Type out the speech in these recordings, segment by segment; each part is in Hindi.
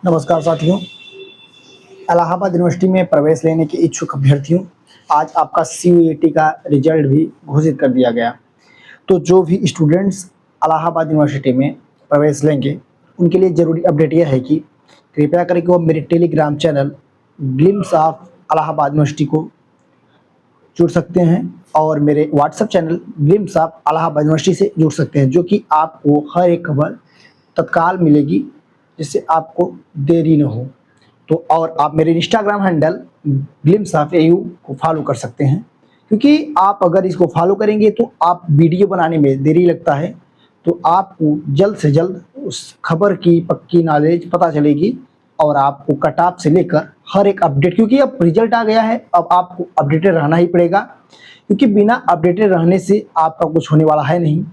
नमस्कार साथियों। इलाहाबाद यूनिवर्सिटी में प्रवेश लेने के इच्छुक अभ्यर्थियों, आज आपका सीयूईटी का रिजल्ट भी घोषित कर दिया गया। तो जो भी स्टूडेंट्स इलाहाबाद यूनिवर्सिटी में प्रवेश लेंगे, उनके लिए ज़रूरी अपडेट यह है कि कृपया करके वो मेरे Telegram channel glimpse of Allahabad university को जुड़ सकते हैं और मेरे WhatsApp channel glimpse of Allahabad university से जुड़ सकते हैं, जो कि आपको हर एक खबर तत्काल मिलेगी, जिससे आपको देरी न हो। तो और आप मेरे Instagram handle glimpse of AU को फॉलो कर सकते हैं, क्योंकि आप अगर इसको फॉलो करेंगे तो आप वीडियो बनाने में देरी लगता है, तो आपको जल्द से जल्द उस खबर की पक्की नॉलेज पता चलेगी और आपको कट ऑफ से लेकर हर एक अपडेट, क्योंकि अब रिजल्ट आ गया है, अब आपको अपडेटेड रहना ही पड़ेगा, क्योंकि बिना अपडेटेड रहने से आपका कुछ होने वाला है नहीं।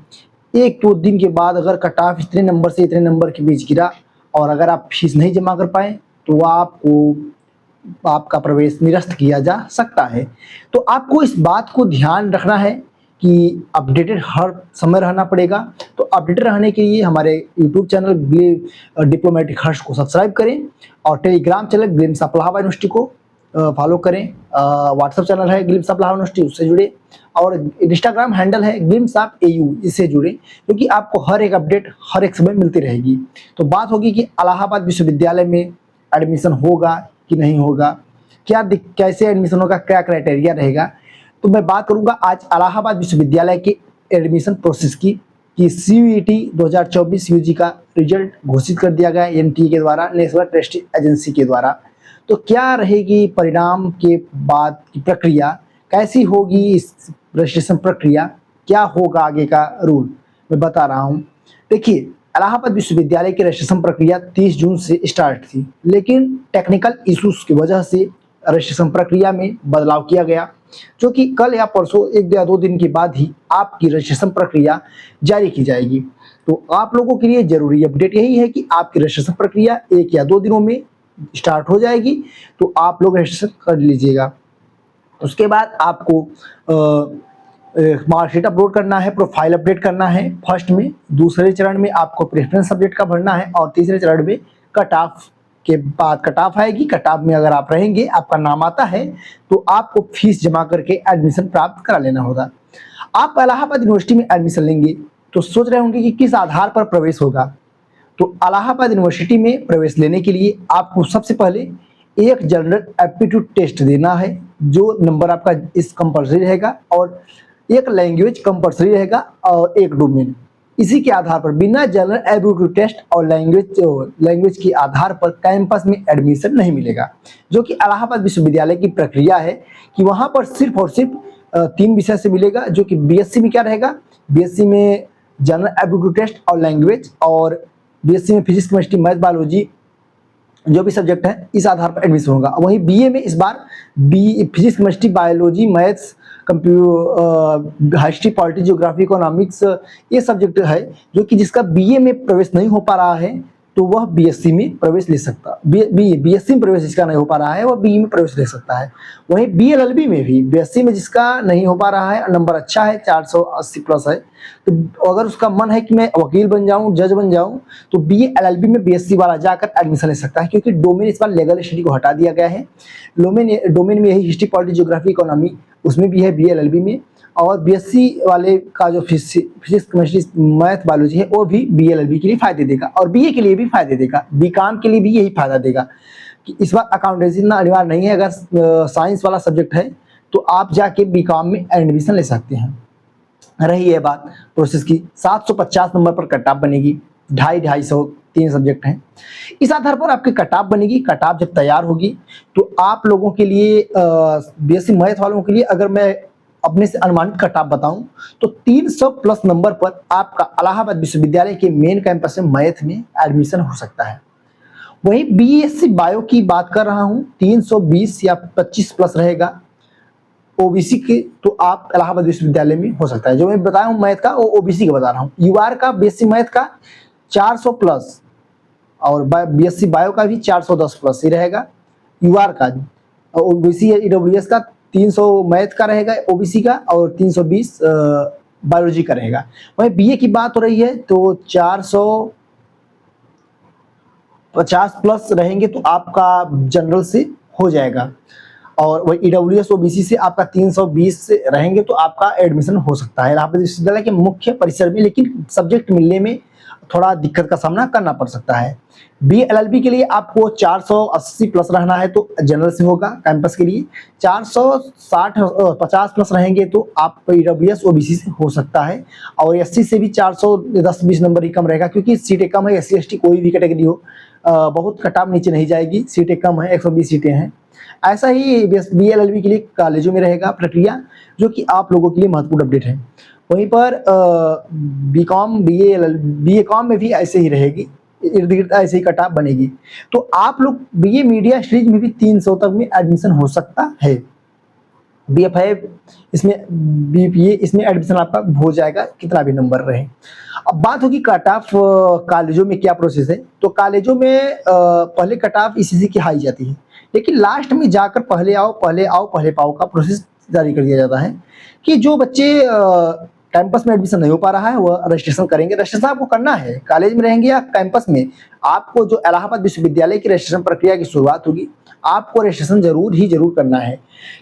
एक दो दिन के बाद अगर कट ऑफ इतने नंबर से इतने नंबर के बीच गिरा और अगर आप फीस नहीं जमा कर पाए तो आपको आपका प्रवेश निरस्त किया जा सकता है। तो आपको इस बात को ध्यान रखना है कि अपडेटेड हर समय रहना पड़ेगा। तो अपडेटेड रहने के लिए हमारे यूट्यूब चैनल डिप्लोमेटिक हर्ष को सब्सक्राइब करें और Telegram channel glimpse of Allahabad university को फॉलो करें। व्हाट्सएप चैनल है ग्लिम्स ऑफ इलाहाबाद यूनिवर्सिटी, उससे जुड़े, और इंस्टाग्राम हैंडल है ग्लिम्स ऑफ एयू, इससे जुड़े, क्योंकि आपको हर एक अपडेट हर एक समय मिलती रहेगी। तो बात होगी कि इलाहाबाद विश्वविद्यालय में एडमिशन होगा कि नहीं होगा, कैसे एडमिशन होगा, क्या क्राइटेरिया रहेगा। तो मैं बात करूंगा आज इलाहाबाद विश्वविद्यालय के एडमिशन प्रोसेस की, कि सीयूईटी 2024 यूजी का रिजल्ट घोषित कर दिया गया एनटीए के द्वारा, नेशनल टेस्टिंग एजेंसी के द्वारा। तो क्या रहेगी परिणाम के बाद की प्रक्रिया, कैसी होगी इस रजिस्ट्रेशन प्रक्रिया, क्या होगा आगे का रूल, मैं बता रहा हूँ। देखिए, इलाहाबाद विश्वविद्यालय की रजिस्ट्रेशन प्रक्रिया 30 जून से स्टार्ट थी, लेकिन टेक्निकल इश्यूज की वजह से रजिस्ट्रेशन प्रक्रिया में बदलाव किया गया, जो कि कल या परसों एक या दो दिन के बाद ही आपकी रजिस्ट्रेशन प्रक्रिया जारी की जाएगी। तो आप लोगों के लिए जरूरी अपडेट यही है कि आपकी रजिस्ट्रेशन प्रक्रिया एक या दो दिनों में स्टार्ट हो जाएगी, तो आप लोग रजिस्ट्रेशन कर लीजिएगा। उसके बाद आपको मार्कशीट अपलोड करना है, प्रोफाइल अपडेट करना है फर्स्ट में, दूसरे चरण में आपको प्रेफरेंस सब्जेक्ट का भरना है, और तीसरे चरण में कट ऑफ के बाद कट ऑफ आएगी। कट ऑफ में अगर आप रहेंगे, आपका नाम आता है, तो आपको फीस जमा करके एडमिशन प्राप्त करा लेना होगा। आप इलाहाबाद यूनिवर्सिटी में एडमिशन लेंगे तो सोच रहे होंगे कि किस आधार पर प्रवेश होगा। तो इलाहाबाद यूनिवर्सिटी में प्रवेश लेने के लिए आपको सबसे पहले एक जनरल एप्टीट्यूड टेस्ट देना है, जो नंबर आपका इस कंपल्सरी रहेगा, और एक लैंग्वेज कंपल्सरी रहेगा, और एक डोमेन। इसी के आधार पर बिना जनरल एप्टीट्यूड टेस्ट और लैंग्वेज के आधार पर कैंपस में एडमिशन नहीं मिलेगा, जो कि इलाहाबाद विश्वविद्यालय की प्रक्रिया है कि वहाँ पर सिर्फ और सिर्फ 3 विषय से मिलेगा, जो कि बीएससी में क्या रहेगा, बीएससी में जनरल एप्टीट्यूड टेस्ट और लैंग्वेज, और बीएससी में फिजिक्स केमिस्ट्री मैथ बायोलॉजी जो भी सब्जेक्ट है, इस आधार पर एडमिशन होगा। वहीं बीए में इस बार physics chemistry biology maths history polity geography economics ये सब्जेक्ट है, जो कि जिसका बीए में प्रवेश नहीं हो पा रहा है, तो वह बीएससी में प्रवेश ले सकता, बीएससी में प्रवेश जिसका नहीं हो पा रहा है वह बीई में प्रवेश ले सकता है। वहीं बीएलएलबी में भी बीएससी में जिसका नहीं हो पा रहा है, नंबर अच्छा है 480 प्लस है, तो अगर उसका मन है कि मैं वकील बन जाऊं, जज बन जाऊं, तो बीएलएलबी में बीएससी वाला जाकर एडमिशन ले सकता है, क्योंकि डोमेन इस बार लीगल स्टडी को हटा दिया गया है। डोमेन में यही हिस्ट्री पॉलिटी ज्योग्राफी इकोनॉमी, उसमें भी है बीएलएलबी में, और बीएससी वाले का जो फिजिक्स केमिस्ट्री मैथ बायोलॉजी है, वो भी बीएलएलबी के लिए फायदे देगा, और बीए के लिए भी फायदे देगा, बीकॉम के लिए भी यही फायदा देगा कि इस बार अकाउंटेंसी इतना अनिवार्य नहीं है। अगर साइंस वाला सब्जेक्ट है तो आप जाके बीकॉम में एडमिशन ले सकते हैं। रही है बात प्रोसेस की, 750 नंबर पर कट ऑफ बनेगी, 250 3 सब्जेक्ट हैं, इस आधार पर आपकी कट ऑफ बनेगी। कट ऑफ जब तैयार होगी तो आप लोगों के लिए बीएससी मैथ वालों के लिए अगर मैं अपने से अनुमानित कट ऑफ बताऊं तो 300 प्लस नंबर पर आपका इलाहाबाद विश्वविद्यालय के मेन कैंपस में मैथ में एडमिशन हो सकता है। वहीं बीएससी बायो की बात कर रहा हूं, 320 या 25 प्लस रहेगा ओबीसी के, तो आप इलाहाबाद विश्वविद्यालय में हो सकता है। जो मैं बताया हूँ मैथ का, वो ओबीसी का बता रहा हूँ। यूआर का बीएससी मैथ का 400 प्लस, और बीएससी बायो का भी 410 प्लस ही रहेगा यूआर का। ओबीसी ईडब्ल्यूएस का 300 मैथ का रहेगा ओबीसी का, और 320 बायोलॉजी का रहेगा। वहीं बीए की बात हो रही है तो 400 50 प्लस रहेंगे तो आपका जनरल से हो जाएगा, और वही ईडब्ल्यूएस ओबीसी से आपका 320 से रहेंगे तो आपका एडमिशन हो सकता है इलाहाबाद विश्वविद्यालय के मुख्य परिसर में, लेकिन सब्जेक्ट मिलने में थोड़ा दिक्कत का सामना करना पड़ सकता है। बीएलएलबी के लिए आपको 480 प्लस रहना है तो जनरल से होगा कैंपस के लिए, 460 50 प्लस रहेंगे तो आप ईडब्ल्यूएस ओबीसी से हो सकता है, और एससी से भी 410-20 नंबर ही कम रहेगा, क्योंकि सीटें कम है। एससी एसटी कोई भी कैटेगरी हो, बहुत कटाव नीचे नहीं जाएगी, सीटें कम है, 120 सीटें हैं। ऐसा ही बीएलएलबी के लिए कॉलेजों में रहेगा प्रक्रिया, जो कि आप लोगों के लिए महत्वपूर्ण अपडेट है। वहीं पर बीकॉम बीए कॉम में भी ऐसे ही रहेगी, इर्द गिर्द ऐसे ही कटाव बनेगी। तो आप लोग बीए मीडिया स्ट्रीम में भी 300 तक में एडमिशन हो सकता है। बीएफए इसमें बीपीए इसमें एडमिशन आपका हो जाएगा, कितना भी नंबर रहे। अब बात होगी कट ऑफ कॉलेजों में क्या प्रोसेस है। तो कॉलेजों में पहले कट ऑफ ईसीसी की हाई जाती है, लेकिन लास्ट में जाकर पहले आओ पहले पाओ का प्रोसेस जारी कर दिया जाता है कि जो बच्चे कैंपस में एडमिशन नहीं हो पा रहा है वह रजिस्ट्रेशन करेंगे। रजिस्ट्रेशन आपको करना है, कॉलेज में रहेंगे या कैंपस में, आपको जो इलाहाबाद विश्वविद्यालय की रजिस्ट्रेशन प्रक्रिया की शुरुआत होगी, आपको रजिस्ट्रेशन जरूर करना है,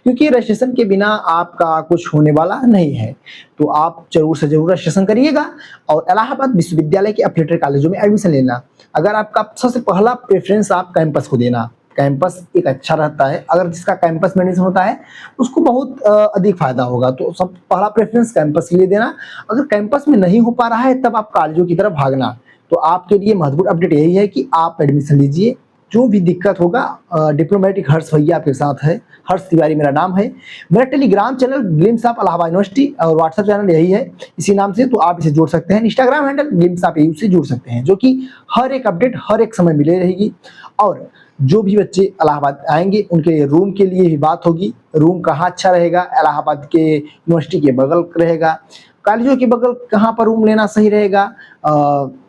क्योंकि रजिस्ट्रेशन के बिना आपका कुछ होने वाला नहीं है। तो आप जरूर से जरूर रजिस्ट्रेशन करिएगा और इलाहाबाद विश्वविद्यालय के एफिलिएटेड कॉलेजों में एडमिशन लेना। अगर आपका सबसे पहला प्रेफरेंस आप कैंपस को देना, कैंपस एक अच्छा रहता है, अगर जिसका कैंपस में एडमिशन होता है उसको बहुत अधिक फायदा होगा। तो सब पहला प्रेफरेंस कैंपस के लिए देना। अगर कैंपस में नहीं हो पा रहा है तब आप कॉलेजों की तरफ भागना। तो आपके लिए महत्वपूर्ण अपडेट यही है कि आप एडमिशन लीजिए, जो भी दिक्कत होगा डिप्लोमेटिक हर्ष भैया आपके साथ है, हर्ष तिवारी मेरा नाम है। मेरा Telegram channel glimpse of Allahabad university और व्हाट्सएप चैनल यही है इसी नाम से, तो आप इसे जोड़ सकते हैं। Instagram handle glimpse of AU से जुड़ सकते हैं, जो कि हर एक अपडेट हर एक समय मिले रहेगी। और जो भी बच्चे इलाहाबाद आएंगे उनके लिए रूम के लिए भी बात होगी। रूम कहाँ अच्छा रहेगा, इलाहाबाद के यूनिवर्सिटी के बगल रहेगा, कॉलेजों के बगल कहाँ पर रूम लेना सही रहेगा,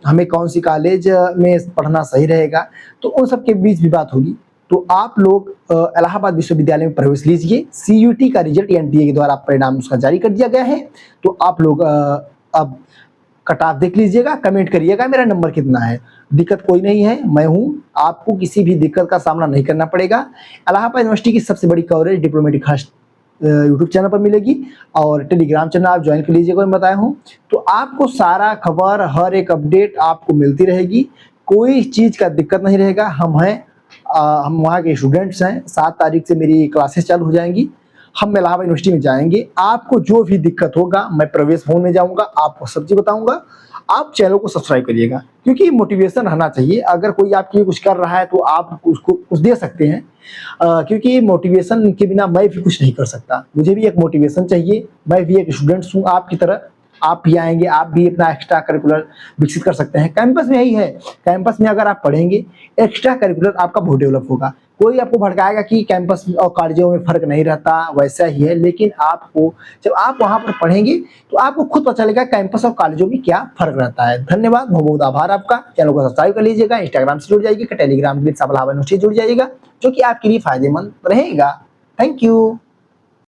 हमें कौन सी कॉलेज में पढ़ना सही रहेगा, तो उन सब के बीच भी बात होगी। तो आप लोग इलाहाबाद विश्वविद्यालय में प्रवेश लीजिए। सीयूटी का रिजल्ट एनटीए के द्वारा परिणाम उसका जारी कर दिया गया है। तो आप लोग अब कट ऑफ देख लीजिएगा, कमेंट करिएगा मेरा नंबर कितना है। दिक्कत कोई नहीं है, मैं हूँ, आपको किसी भी दिक्कत का सामना नहीं करना पड़ेगा। इलाहाबाद यूनिवर्सिटी की सबसे बड़ी कवरेज डिप्लोमेटिक हर्ष यूट्यूब चैनल पर मिलेगी, और टेलीग्राम चैनल आप ज्वाइन कर लीजिएगा, मैं बताया हूँ। तो आपको सारा खबर हर एक अपडेट आपको मिलती रहेगी, कोई चीज़ का दिक्कत नहीं रहेगा। हम हम वहाँ के स्टूडेंट्स हैं। 7 तारीख से मेरी क्लासेस चालू हो जाएंगी, हम इलाहाबाद यूनिवर्सिटी में जाएंगे। आपको जो भी दिक्कत होगा मैं प्रवेश भवन में जाऊंगा, आपको सब चीज़ बताऊंगा। आप चैनल को सब्सक्राइब करिएगा, क्योंकि मोटिवेशन रहना चाहिए। अगर कोई आपके लिए कुछ कर रहा है तो आप उसको कुछ दे सकते हैं, क्योंकि मोटिवेशन के बिना मैं भी कुछ नहीं कर सकता। मुझे भी एक मोटिवेशन चाहिए, मैं भी एक स्टूडेंट्स हूँ आपकी तरह। आप भी आएंगे, आप भी अपना एक्स्ट्रा करिकुलर विकसित कर सकते हैं। कैंपस में यही है, कैंपस में अगर आप पढ़ेंगे एक्स्ट्रा करिकुलर आपका बहुत डेवलप होगा। कोई आपको भड़काएगा कि कैंपस और कॉलेजों में फर्क नहीं रहता, वैसा ही है, लेकिन आपको जब आप वहां पर पढ़ेंगे तो आपको खुद पता चलेगा कैंपस और कॉलेजों में क्या फर्क रहता है। धन्यवाद, बहुत बहुत आभार आपका। चैनल को सब्सक्राइब कर लीजिएगा, इंस्टाग्राम से जुड़ जाइएगा, Telegram glimpse of Allahabad university जुड़ जाइएगा, जो कि आपके लिए फायदेमंद रहेगा। Thank you.